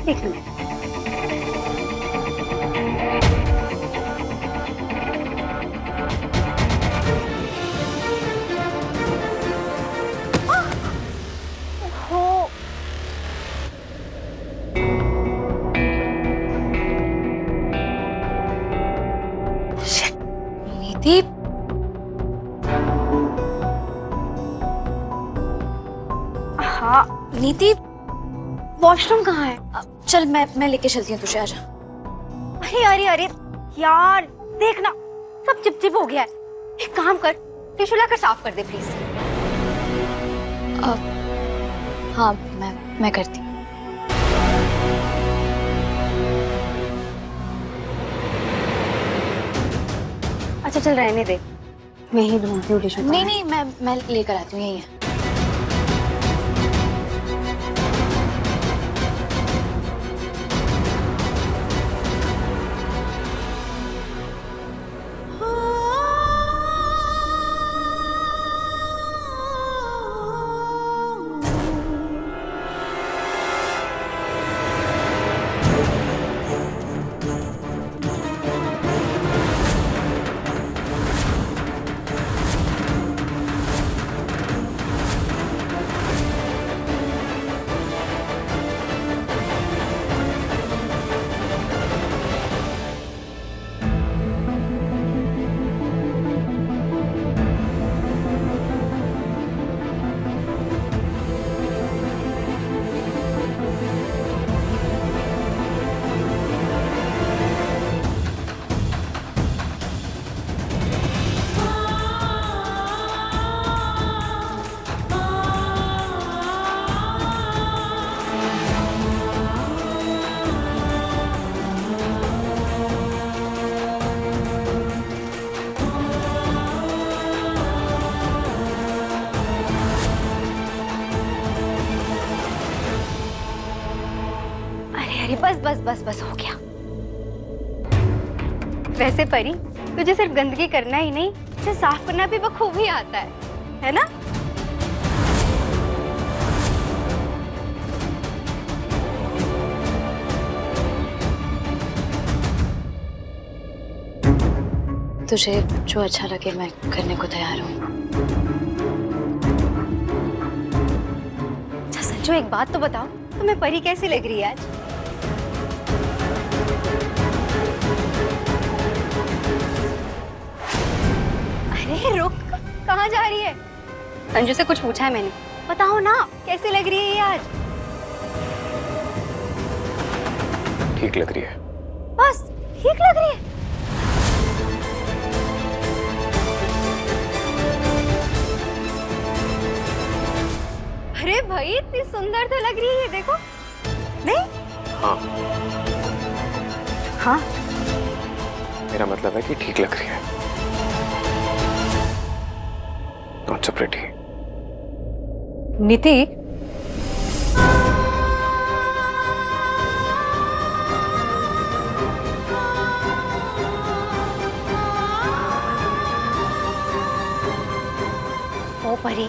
एक मिनट। हो नीति, हाँ नीति वॉशरूम कहाँ है? चल मैं लेके चलती हूँ तुझे, आजा। अरे अरे अरे यार देखना सब चिपचिप हो गया है। एक काम कर, टिश्यू लाकर साफ कर दे प्लीज। हाँ मैं करती हूँ। अच्छा चल रहने दे, मैं ही ढूंढती हूँ टिश्यू। नहीं नहीं, मैं लेकर आती हूँ, यही है। अरे बस बस बस बस हो गया। वैसे परी, तुझे सिर्फ गंदगी करना ही नहीं, इसे साफ करना भी बखूबी आता है ना? तुझे जो अच्छा लगे मैं करने को तैयार हूँ। अच्छा संजू, एक बात तो बताओ, तुम्हें परी कैसी लग रही है आज? अरे रुक, कहाँ जा रही है? संजू से कुछ पूछा है मैंने, बताओ ना कैसी लग रही है ये आज? ठीक लग रही है। बस ठीक लग रही है? अरे भाई इतनी सुंदर तो लग रही है, देखो। नहीं? हाँ, हाँ मेरा मतलब है कि ठीक लग रही है। Not so pretty. नीति, ओ परी,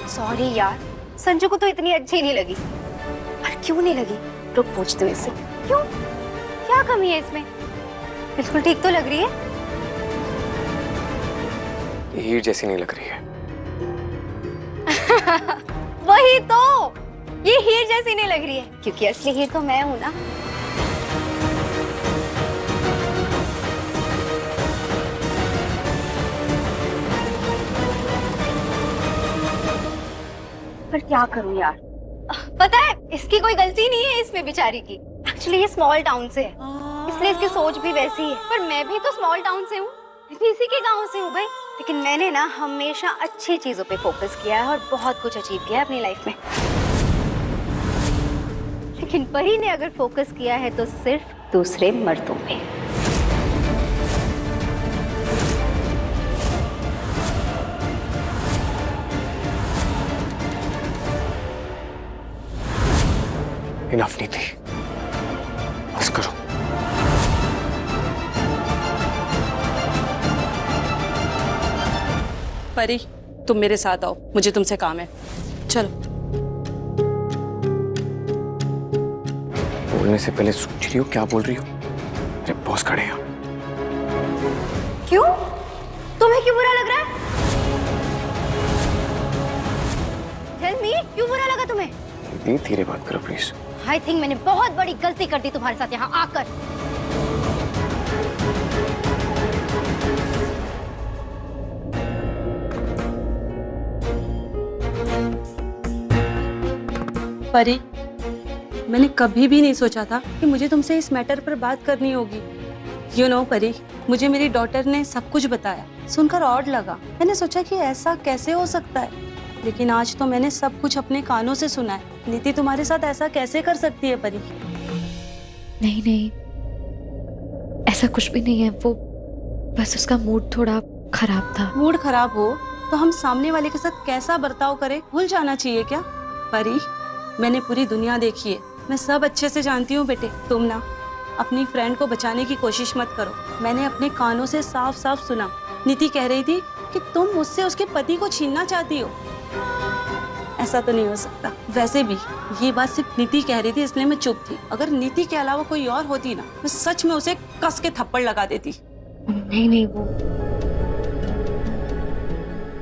सॉरी यार, संजू को तो इतनी अच्छी नहीं लगी। पर क्यों नहीं लगी? रुक पूछते हूँ इससे। क्यों? क्या कमी है इसमें? बिल्कुल ठीक तो लग रही है। हीर जैसी नहीं लग रही है। वही तो, ये हीर जैसी नहीं लग रही है, क्योंकि असली हीर तो मैं हूं ना। पर क्या करूं यार, पता है इसकी कोई गलती नहीं है इसमें बेचारी की। एक्चुअली ये स्मॉल टाउन से है, इसलिए इसकी सोच भी वैसी है। पर मैं भी तो स्मॉल टाउन से हूँ, इसी के गांव से हूँ भाई। लेकिन मैंने ना हमेशा अच्छी चीजों पे फोकस किया है और बहुत कुछ अचीव किया है अपनी लाइफ में। लेकिन परी ने अगर फोकस किया है तो सिर्फ दूसरे मर्दों पे। इनफ नीति, बस करो। परी तुम मेरे साथ आओ, मुझे तुमसे काम है। चलो। वो बोलने से पहले सोच रही हो क्या बोल रही हो? मेरे बॉस खड़े हैं। क्यों? तुम्हें क्यों बुरा लग रहा है? Tell me, क्यों बुरा लगा तुम्हें? दीदी धीरे बात करो प्लीज। I think मैंने बहुत बड़ी गलती कर दी तुम्हारे साथ यहाँ आकर। परी, मैंने कभी भी नहीं सोचा था कि मुझे तुमसे इस मैटर पर बात करनी होगी। यू नो परी, मुझे मेरी डॉटर ने सब कुछ बताया, सुनकर ऑड लगा। मैंने सोचा कि ऐसा कैसे हो सकता है, लेकिन आज तो मैंने सब कुछ अपने कानों से सुना है। नीति तुम्हारे साथ ऐसा कैसे कर सकती है परी? नहीं नहीं, ऐसा कुछ भी नहीं है। वो बस उसका मूड थोड़ा खराब था। मूड खराब हो तो हम सामने वाले के साथ कैसा बर्ताव करें भूल जाना चाहिए क्या? परी, मैंने पूरी दुनिया देखी है, मैं सब अच्छे से जानती हूँ बेटे। तुम ना अपनी फ्रेंड को बचाने की कोशिश मत करो। मैंने अपने कानों से साफ साफ सुना, नीति कह रही थी कि तुम मुझसे उसके पति को छीनना चाहती हो। ऐसा तो नहीं हो सकता। वैसे भी ये बात सिर्फ नीति कह रही थी, इसलिए मैं चुप थी। अगर नीति के अलावा कोई और होती ना, मैं सच में उसे कस के थप्पड़ लगा देती। नहीं नहीं, वो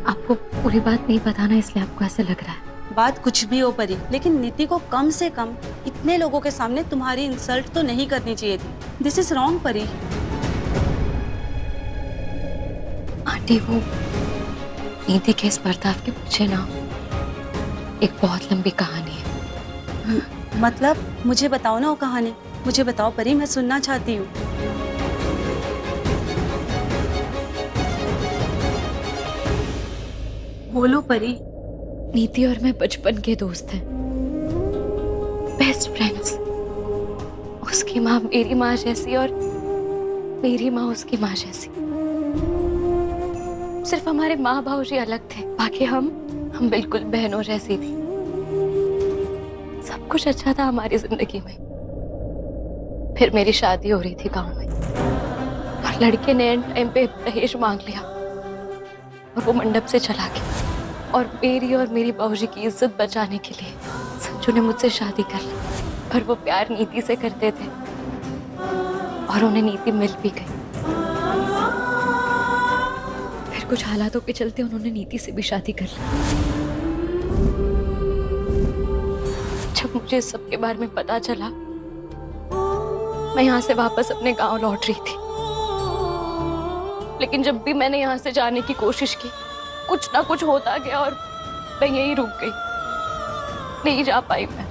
आपको पूरी बात नहीं पता ना, इसलिए आपको ऐसे लग रहा है। बात कुछ भी हो परी, लेकिन नीति को कम से कम इतने लोगों के सामने तुम्हारी इंसल्ट तो नहीं करनी चाहिए थी। दिस इज रॉन्ग परी। आंटी, वो नीति के इस बर्ताव के पीछे ना एक बहुत लंबी कहानी है। मतलब मुझे बताओ ना वो कहानी, मुझे बताओ परी, मैं सुनना चाहती हूँ। बोलो परी। नीति और मैं बचपन के दोस्त हैं, बेस्ट फ्रेंड्स। उसकी माँ मेरी माँ जैसी और मेरी माँ उसकी माँ जैसी। सिर्फ हमारे माँ बाबूजी अलग थे, बाकी हम बिल्कुल बहनों जैसी थी। सब कुछ अच्छा था हमारी जिंदगी में। फिर मेरी शादी हो रही थी गांव में, और लड़के ने एंड टाइम पे दहेज मांग लिया और वो मंडप से चला गया। और मेरी बाबूजी की इज्जत बचाने के लिए संजू ने मुझसे शादी कर ली। पर वो प्यार नीति से करते थे और उन्हें नीति मिल भी गई। फिर कुछ हालातों के चलते उन्होंने नीति से भी शादी कर ली। जब मुझे इस सब के बारे में पता चला, मैं यहाँ से वापस अपने गांव लौट रही थी। लेकिन जब भी मैंने यहाँ से जाने की कोशिश की, कुछ ना कुछ होता गया और मैं यहीं रुक गई, नहीं जा पाई मैं।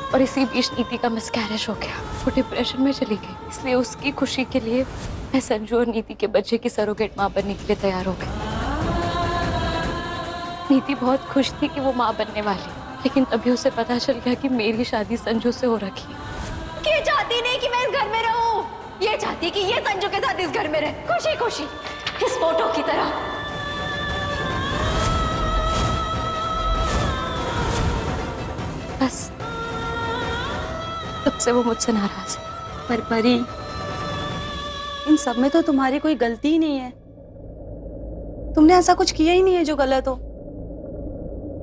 और इसी बीच नीति का मिसकैरेज हो गया, वो डिप्रेशन में चली गई। इसलिए उसकी खुशी के लिए मैं संजू और नीति के बच्चे की सरोगेट माँ बनने के लिए तैयार हो गई। नीति बहुत खुश थी कि वो माँ बनने वाली, लेकिन तभी उसे पता चल गया कि मेरी शादी संजू से हो रखी है। ये चाहती नहीं कि मैं इस घर में रहूं, ये चाहती कि ये संजू के साथ इस घर में रहे, खुशी खुशी, इस फोटो की तरह। बस तब से वो मुझसे नाराज है। पर परी, इन सब में तो तुम्हारी कोई गलती ही नहीं है। तुमने ऐसा कुछ किया ही नहीं है जो गलत हो।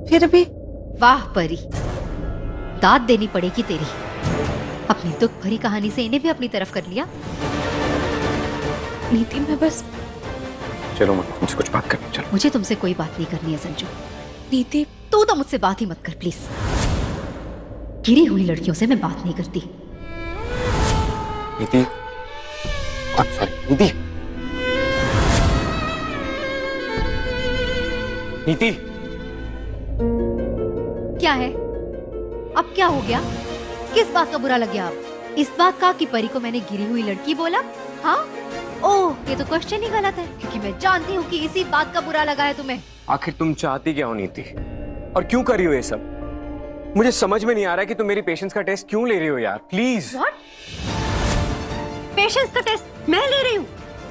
फिर भी वाह परी, दाद देनी पड़ेगी तेरी। अपनी दुख भरी कहानी से इन्हें भी अपनी तरफ कर लिया। नीति, मैं बस चलो मत, मुझसे कुछ बात करनी। चलो। मुझे तुमसे कोई बात नहीं करनी है संजू। नीति, तू तो मुझसे बात ही मत कर प्लीज। गिरी हुई लड़कियों से मैं बात नहीं करती। नीति, नीति, नीति, क्या है अब? क्या हो गया? किस बात का बुरा लग गया अब? इस बात का कि परी को मैंने गिरी हुई लड़की बोला? हाँ? ओह, ये तो क्वेश्चन ही गलत है, क्योंकि मैं जानती हूँ कि इसी बात का बुरा लगा है तुम्हें। आखिर तुम चाहती क्या हो नीति, और क्यों कर रही हो ये सब? मुझे समझ में नहीं आ रहा है कि तुम मेरी पेशेंस का टेस्ट क्यों ले रही हो यार, प्लीज। व्हाट? पेशेंस का टेस्ट मैं ले रही हूँ?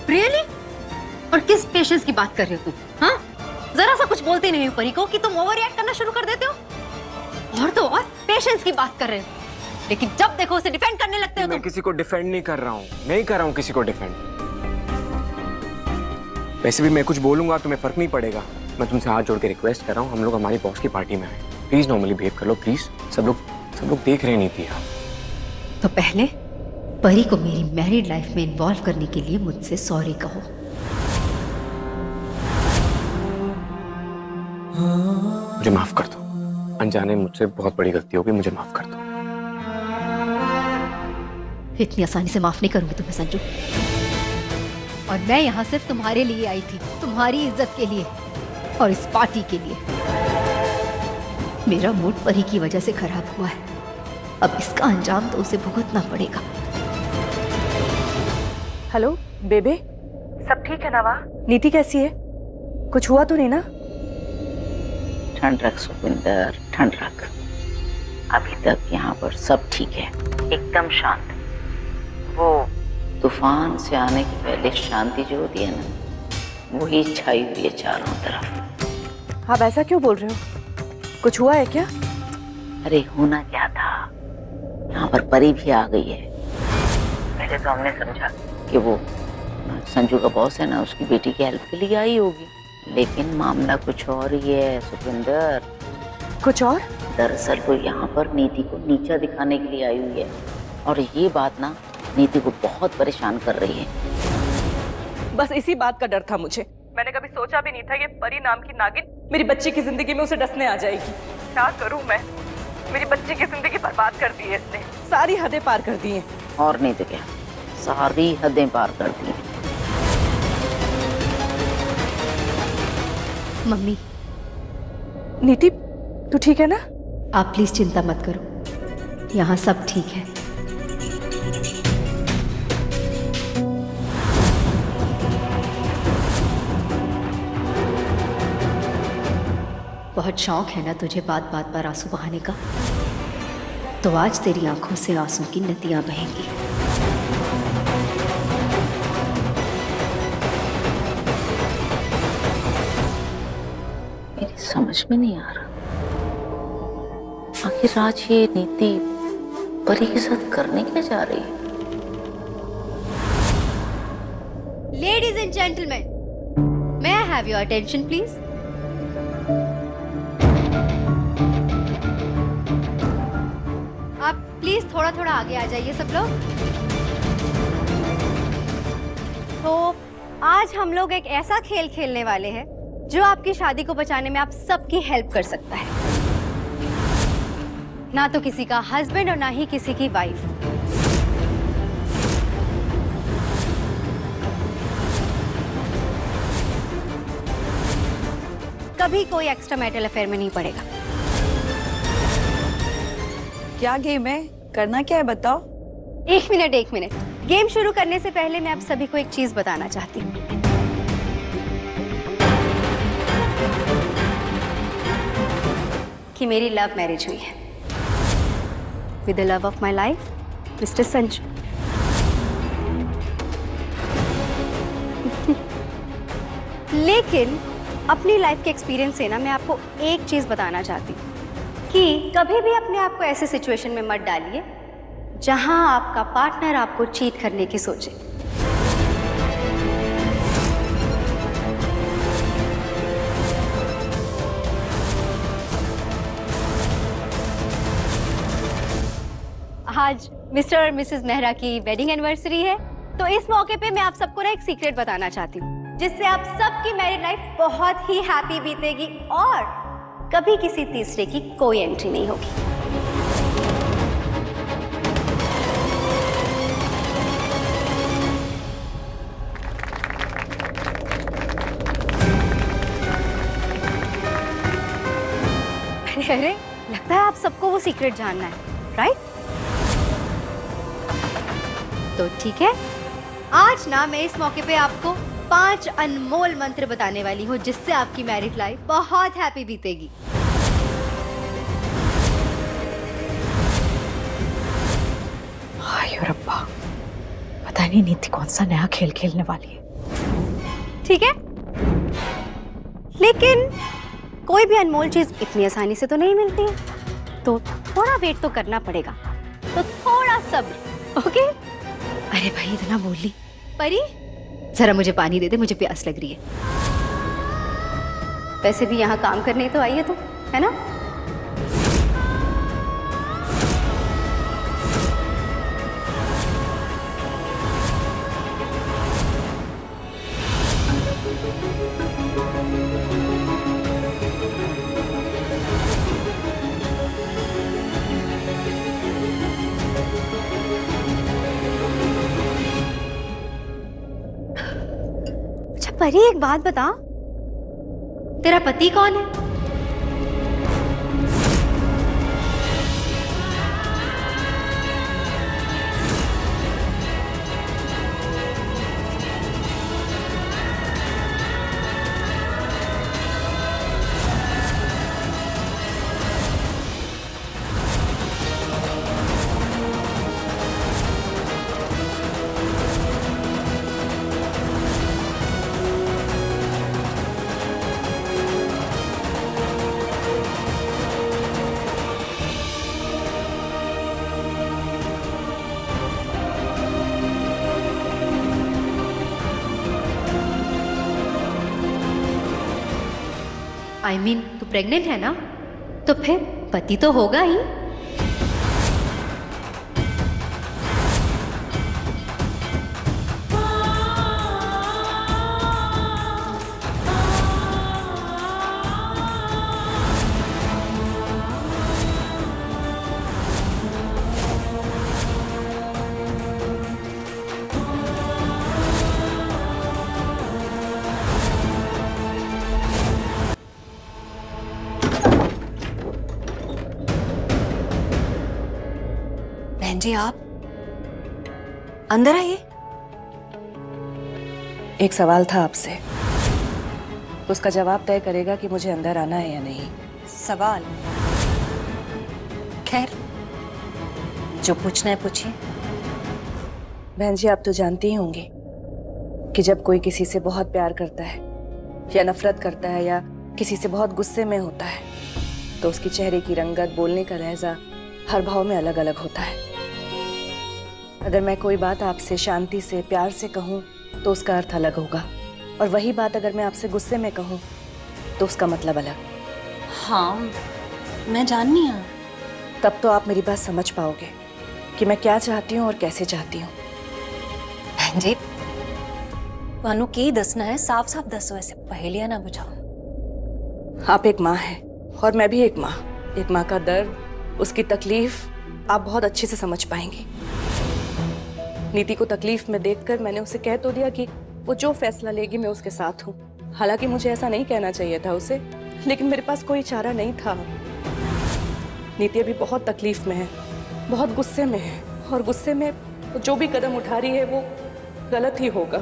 रियली? और किस पेशेंस की बात कर रहे हो तुम? हाँ? जरा सा कुछ बोलते नहीं हो परी को कि तुम ओवर रिएक्ट करना शुरू कर देते हो। और तो और पेशेंस की बात कर रहे हो, लेकिन जब देखो उसे डिफेंड करने लगते हो। मैं किसी को डिफेंड नहीं कर रहा हूँ, नहीं कर रहा हूँ किसी को डिफेंड। वैसे भी मैं कुछ बोलूंगा तुम्हें फर्क नहीं पड़ेगा। मैं तुमसे हाथ जोड़ के रिक्वेस्ट कर रहा हूँ, हम लोग हमारी बॉस की पार्टी में आए, प्लीज नॉर्मली बिहेव कर लो, प्लीज। सब लोग सब लोग देख रहे नहीं थी यार। तो पहले परी को मेरी मैरिड लाइफ में इन्वॉल्व करने के लिए मुझसे सॉरी कहो। मुझे माफ कर दो, अनजाने मुझसे बहुत बड़ी गलती होगी, मुझे माफ कर दो। इतनी आसानी से माफ नहीं करूंगी तुम्हें संजू। और मैं यहाँ सिर्फ तुम्हारे लिए आई थी, तुम्हारी इज्जत के लिए और इस पार्टी के लिए। मेरा मूड परी की वजह से खराब हुआ है, अब इसका अंजाम तो उसे भुगतना पड़ेगा। हेलो बेबे, सब ठीक है ना? वहाँ नीति कैसी है? कुछ हुआ तो नहीं ना? ठंड रख सुखविंदर, ठंड रख। अभी तक यहाँ पर सब ठीक है, एकदम शांत। वो तूफान से आने के पहले शांति जो होती है ना, वही छाई हुई है चारों तरफ। आप ऐसा क्यों बोल रहे हो? कुछ हुआ है क्या? अरे होना क्या था, यहाँ पर परी भी आ गई है। पहले तो हमने समझा कि वो संजू का बॉस है ना, उसकी बेटी की हेल्प के लिए आई होगी, लेकिन मामला कुछ और ही है सुखविंदर। कुछ और? दरअसल वो यहाँ पर नीति को नीचा दिखाने के लिए आई हुई है, और ये बात ना नीति को बहुत परेशान कर रही है। बस इसी बात का डर था मुझे। मैंने कभी सोचा भी नहीं था ये परी नाम की नागिन मेरी बच्ची की जिंदगी में उसे डसने आ जाएगी। क्या करूं मैं? मेरी बच्ची की जिंदगी बर्बाद कर दी है इसने, सारी हदें पार कर दी हैं। और नहीं तो क्या, सारी हदें पार कर दी हैं। मम्मी, नीति तू ठीक है ना? आप प्लीज चिंता मत करो, यहाँ सब ठीक है। बहुत शौक है ना तुझे बात बात पर आंसू बहाने का, तो आज तेरी आंखों से आंसू की नदियां बहेंगी। मेरी समझ में नहीं आ रहा, आखिर आज ये नीति परी के साथ करने क्या जा रही है? Ladies and gentleman, may I have your attention please? आप प्लीज थोड़ा थोड़ा आगे आ जाइए सब लोग। तो आज हम लोग एक ऐसा खेल खेलने वाले हैं जो आपकी शादी को बचाने में आप सबकी हेल्प कर सकता है। ना तो किसी का हस्बैंड और ना ही किसी की वाइफ। कभी कोई एक्स्ट्रा मैरिटल अफेयर में नहीं पड़ेगा। क्या गेम है? करना क्या है बताओ? एक मिनट। गेम शुरू करने से पहले मैं आप सभी को एक चीज बताना चाहती हूँ। कि मेरी लव मैरिज हुई है with the love of my life, mister Sanju. लेकिन अपनी लाइफ के एक्सपीरियंस से ना मैं आपको एक चीज बताना चाहती हूँ कि कभी भी अपने आप को ऐसे सिचुएशन में मत डालिए जहां आपका पार्टनर आपको चीट करने की सोचे। आज मिस्टर और मिसेस मेहरा की वेडिंग एनिवर्सरी है, तो इस मौके पे मैं आप सबको ना एक सीक्रेट बताना चाहती हूँ जिससे आप सबकी मैरिड लाइफ बहुत ही हैप्पी बीतेगी और कभी किसी तीसरे की कोई एंट्री नहीं होगी। अरे लगता है आप सबको वो सीक्रेट जानना है, राइट? तो ठीक है, आज ना मैं इस मौके पे आपको 5 अनमोल मंत्र बताने वाली हूँ जिससे आपकी मैरिड लाइफ बहुत हैप्पी बीतेगी। हाय रब्बा, पता नहीं नीति कौन सा नया खेल खेलने वाली है। ठीक है, लेकिन कोई भी अनमोल चीज इतनी आसानी से तो नहीं मिलती है, तो थोड़ा वेट तो करना पड़ेगा, तो थोड़ा सब्र। ओके? अरे भाई इतना बोल ली। परी, जरा मुझे पानी दे दे, मुझे प्यास लग रही है। वैसे भी यहाँ काम करने तो आई है तुम, है ना? परी एक बात बता, तेरा पति कौन है? I mean, तू प्रेग्नेंट है ना, तो फिर पति तो होगा ही। बहन जी, आप अंदर आइए। एक सवाल था आपसे, उसका जवाब तय करेगा कि मुझे अंदर आना है या नहीं। सवाल? खैर, जो पूछना है पूछिए। बहन जी, आप तो जानती ही होंगी कि जब कोई किसी से बहुत प्यार करता है या नफरत करता है या किसी से बहुत गुस्से में होता है तो उसकी चेहरे की रंगत, बोलने का लहजा हर भाव में अलग अलग होता है। अगर मैं कोई बात आपसे शांति से, प्यार से कहूँ तो उसका अर्थ अलग होगा, और वही बात अगर मैं आपसे गुस्से में कहूँ तो उसका मतलब अलग। हाँ, मैं जाननी हूँ। तब तो आप मेरी बात समझ पाओगे कि मैं क्या चाहती हूँ और कैसे चाहती हूँ। बहन जी, ਤੁਹਾਨੂੰ ਕੀ ਦੱਸਣਾ है? साफ साफ दसो, ऐसे पहेलियां ना बुझाओ। आप एक माँ हैं और मैं भी एक माँ। एक माँ का दर्द, उसकी तकलीफ आप बहुत अच्छे से समझ पाएंगी। नीति को तकलीफ में देखकर मैंने उसे कह तो दिया कि वो जो फैसला लेगी मैं उसके साथ हूँ। हालांकि मुझे ऐसा नहीं कहना चाहिए था उसे, लेकिन मेरे पास कोई चारा नहीं था। नीति अभी बहुत तकलीफ में है, बहुत गुस्से में है, और गुस्से में जो भी कदम उठा रही है वो गलत ही होगा।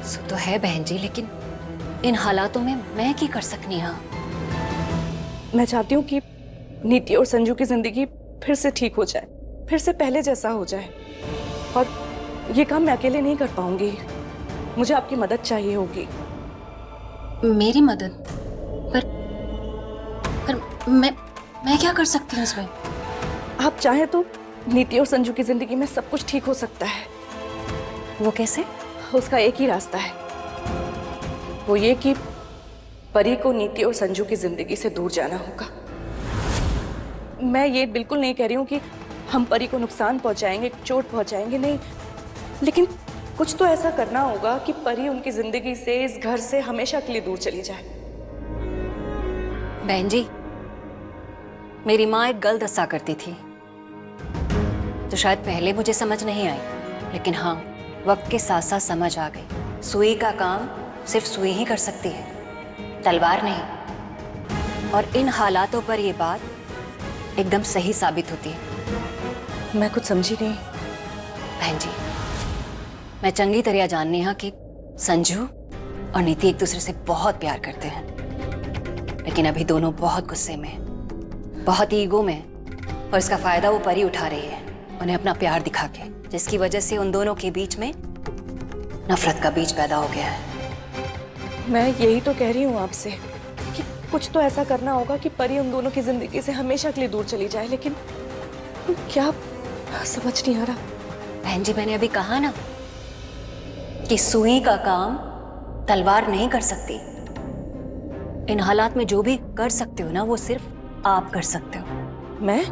सो तो है बहन जी, लेकिन इन हालातों में मैं क्या कर सकनी हाँ? मैं चाहती हूँ कि नीति और संजू की जिंदगी फिर से ठीक हो जाए, फिर से पहले जैसा हो जाए, और ये काम मैं अकेले नहीं कर पाऊंगी। मुझे आपकी मदद चाहिए होगी। मेरी मदद? पर मैं क्या कर सकती हूँ इसमें? आप चाहें तो नीति और संजू की जिंदगी में सब कुछ ठीक हो सकता है। वो कैसे? उसका एक ही रास्ता है, वो ये कि परी को नीति और संजू की जिंदगी से दूर जाना होगा। मैं ये बिल्कुल नहीं कह रही हूँ कि हम परी को नुकसान पहुंचाएंगे, चोट पहुंचाएंगे, नहीं, लेकिन कुछ तो ऐसा करना होगा कि परी उनकी जिंदगी से, इस घर से हमेशा के लिए दूर चली जाए। बहन जी, मेरी माँ एक गल दस्सा करती थी तो शायद पहले मुझे समझ नहीं आई, लेकिन हाँ, वक्त के साथ साथ समझ आ गई। सुई का काम सिर्फ सुई ही कर सकती है, तलवार नहीं। और इन हालातों पर यह बात एकदम सही साबित होती है। मैं कुछ समझी नहीं। बहन जी, मैं चंगी तरह जाननी हाँ कि संजू और नीति एक दूसरे से बहुत प्यार करते हैं, लेकिन अभी दोनों बहुत गुस्से में, बहुत ईगो में, और इसका फायदा वो परी उठा रही है उन्हें अपना प्यार दिखा के, जिसकी वजह से उन दोनों के बीच में नफरत का बीज पैदा हो गया है। मैं यही तो कह रही हूँ आपसे कि कुछ तो ऐसा करना होगा कि परी उन दोनों की जिंदगी से हमेशा के लिए दूर चली जाए, लेकिन क्या समझ नहीं आ रहा। बहन जी, मैंने अभी कहा ना कि सुई का काम तलवार नहीं कर सकती। इन हालात में जो भी कर सकते हो ना, वो सिर्फ आप कर सकते हो। मैं?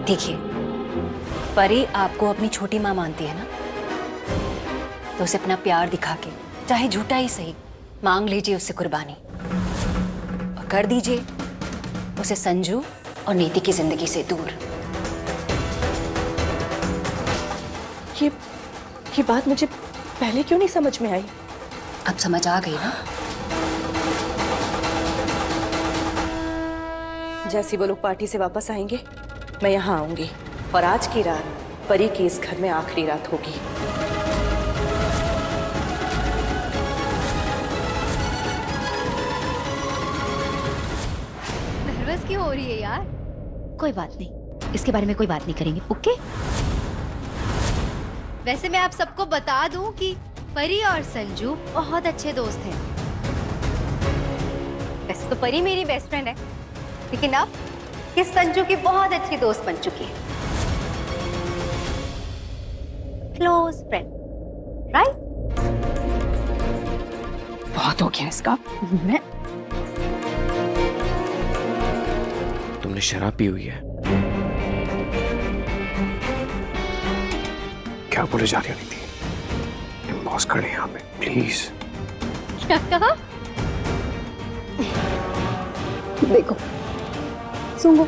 देखिए, परी आपको अपनी छोटी माँ मानती है ना, तो उसे अपना प्यार दिखा के, चाहे झूठा ही सही, मांग लीजिए उससे कुर्बानी, और कर दीजिए उसे संजू और नीति की जिंदगी से दूर। ये बात मुझे पहले क्यों नहीं समझ में आई? अब समझ आ गई ना? जैसे वो लोग पार्टी से वापस आएंगे मैं यहाँ आऊंगी और आज की रात परी की इस घर में आखिरी रात होगी। नर्वस क्यों हो रही है यार? कोई बात नहीं, इसके बारे में कोई बात नहीं करेंगे, ओके? वैसे मैं आप सबको बता दूं कि परी और संजू बहुत अच्छे दोस्त हैं। वैसे तो परी मेरी बेस्ट फ्रेंड है, लेकिन अब ये संजू की बहुत अच्छी दोस्त बन चुकी है। Close friend, right? बहुत हो गया इसका। मैं तुमने शराब पी हुई है? क्या बोले जा रही हो नीति? बॉस खड़े हैं यहाँ पे, प्लीज। क्या कहा? देखो सुनो,